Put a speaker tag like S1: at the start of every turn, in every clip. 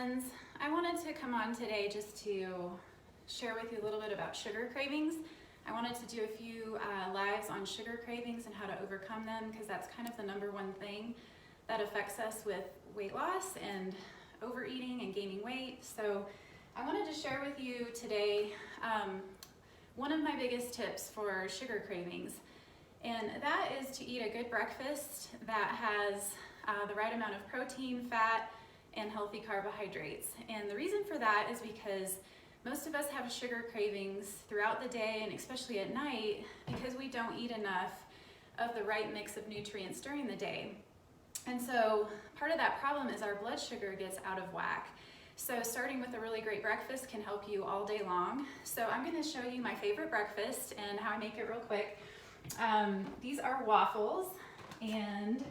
S1: friends. I wanted to come on today just to share with you a little bit about sugar cravings. I wanted to do a few lives on sugar cravings and how to overcome them, because that's kind of the number one thing that affects us with weight loss and overeating and gaining weight. So I wanted to share with you today one of my biggest tips for sugar cravings, and that is to eat a good breakfast that has the right amount of protein, fat, and healthy carbohydrates. And the reason for that is because most of us have sugar cravings throughout the day, and especially at night, because we don't eat enough of the right mix of nutrients during the day. And so part of that problem is our blood sugar gets out of whack. So starting with a really great breakfast can help you all day long. So I'm going to show you my favorite breakfast and how I make it real quick. These are waffles, and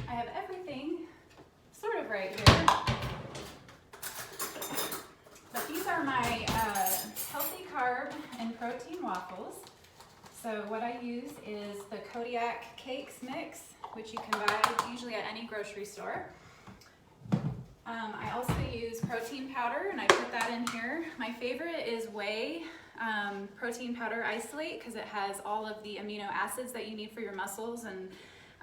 S1: I have everything sort of right here. But these are my healthy carb and protein waffles. So what I use is the Kodiak Cakes mix, which you can buy usually at any grocery store. I also use protein powder, and I put that in here. My favorite is Whey protein powder isolate, because it has all of the amino acids that you need for your muscles, and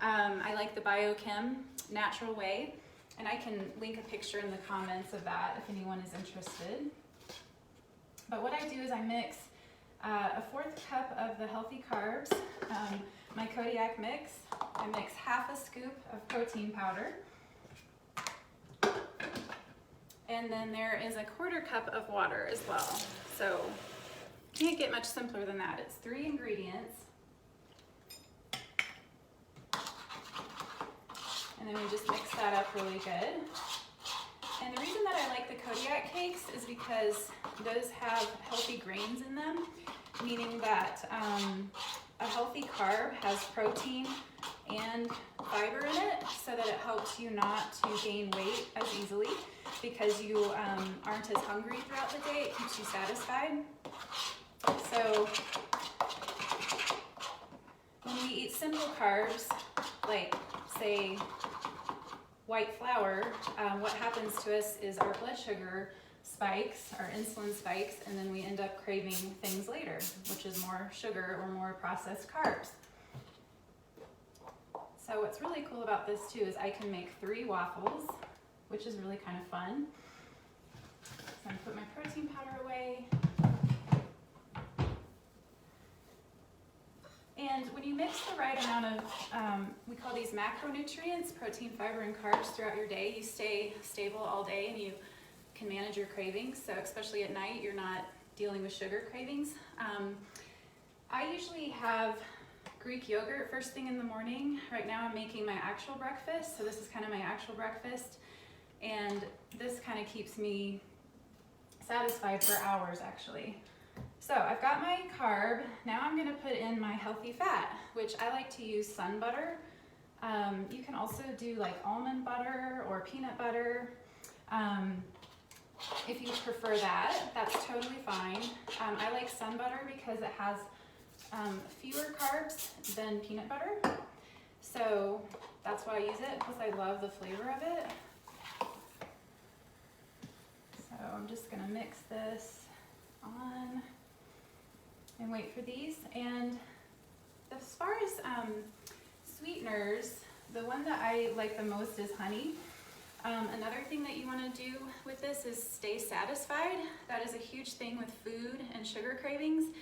S1: I like the Biochem natural whey, and I can link a picture in the comments of that if anyone is interested. But what I do is I mix a 1/4 cup of the healthy carbs, my Kodiak mix. I mix half a scoop of protein powder, and then there is a 1/4 cup of water as well. So can't get much simpler than that. It's 3 ingredients. And then we just mix that up really good. And the reason that I like the Kodiak cakes is because those have healthy grains in them, meaning that a healthy carb has protein and fiber in it, so that it helps you not to gain weight as easily, because you aren't as hungry throughout the day. It keeps you satisfied. So when we eat simple carbs, like say white flour, what happens to us is our blood sugar spikes, our insulin spikes, and then we end up craving things later, which is more sugar or more processed carbs. So what's really cool about this too is I can make 3 waffles, which is really kind of fun. So I'm gonna put my protein powder away. And when you mix the right amount of, we call these macronutrients, protein, fiber, and carbs throughout your day, you stay stable all day and you can manage your cravings. So especially at night, you're not dealing with sugar cravings. I usually have Greek yogurt first thing in the morning. Right now I'm making my actual breakfast, so this is kind of my actual breakfast. And this kind of keeps me satisfied for hours actually. So I've got my carb. Now I'm going to put in my healthy fat, which I like to use sun butter. You can also do like almond butter or peanut butter. If you prefer that, that's totally fine. I like sun butter because it has fewer carbs than peanut butter. So that's why I use it, because I love the flavor of it. So I'm just going to mix this on and wait for these. And as far as sweeteners, the one that I like the most is honey. Another thing that you want to do with this is stay satisfied. That is a huge thing with food and sugar cravings,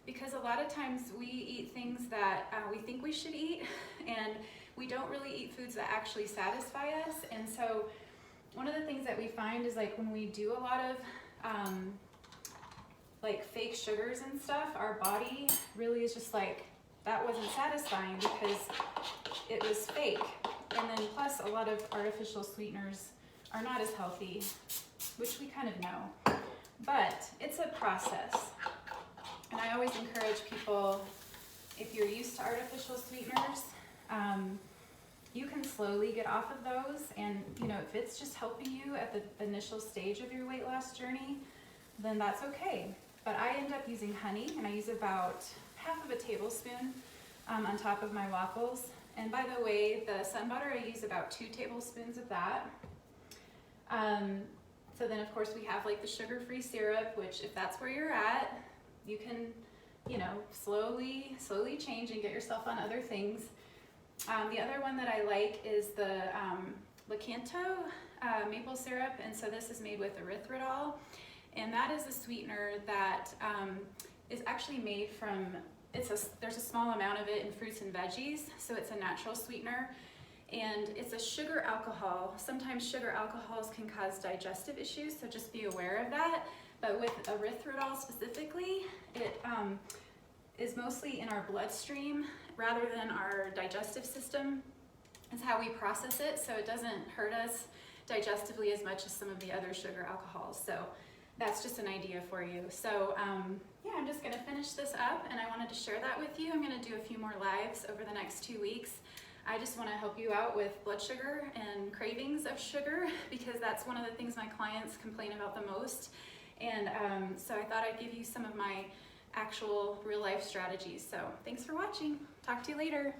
S1: because a lot of times we eat things that we think we should eat, and we don't really eat foods that actually satisfy us. And so one of the things that we find is, like, when we do a lot of like fake sugars and stuff, our body really is just like, that wasn't satisfying because it was fake. And then plus a lot of artificial sweeteners are not as healthy, which we kind of know. But it's a process. And I always encourage people, if you're used to artificial sweeteners, you can slowly get off of those. And you know, if it's just helping you at the initial stage of your weight loss journey, then that's okay. But I end up using honey, and I use about 1/2 tablespoon on top of my waffles. And by the way, the sun butter, I use about 2 tablespoons of that. So then of course we have like the sugar-free syrup, which if that's where you're at, you can, you know, slowly change and get yourself on other things. The other one that I like is the Lakanto maple syrup, and so this is made with erythritol, and that is a sweetener that is actually made from, there's a small amount of it in fruits and veggies, so it's a natural sweetener, and it's a sugar alcohol. Sometimes sugar alcohols can cause digestive issues, so just be aware of that. But with erythritol specifically, it is mostly in our bloodstream rather than our digestive system. It's how we process it, so it doesn't hurt us digestively as much as some of the other sugar alcohols. So that's just an idea for you. So yeah, I'm just gonna finish this up, and I wanted to share that with you. I'm gonna do a few more lives over the next 2 weeks. I just wanna help you out with blood sugar and cravings of sugar, because that's one of the things my clients complain about the most. And so I thought I'd give you some of my actual real life strategies. So thanks for watching. Talk to you later.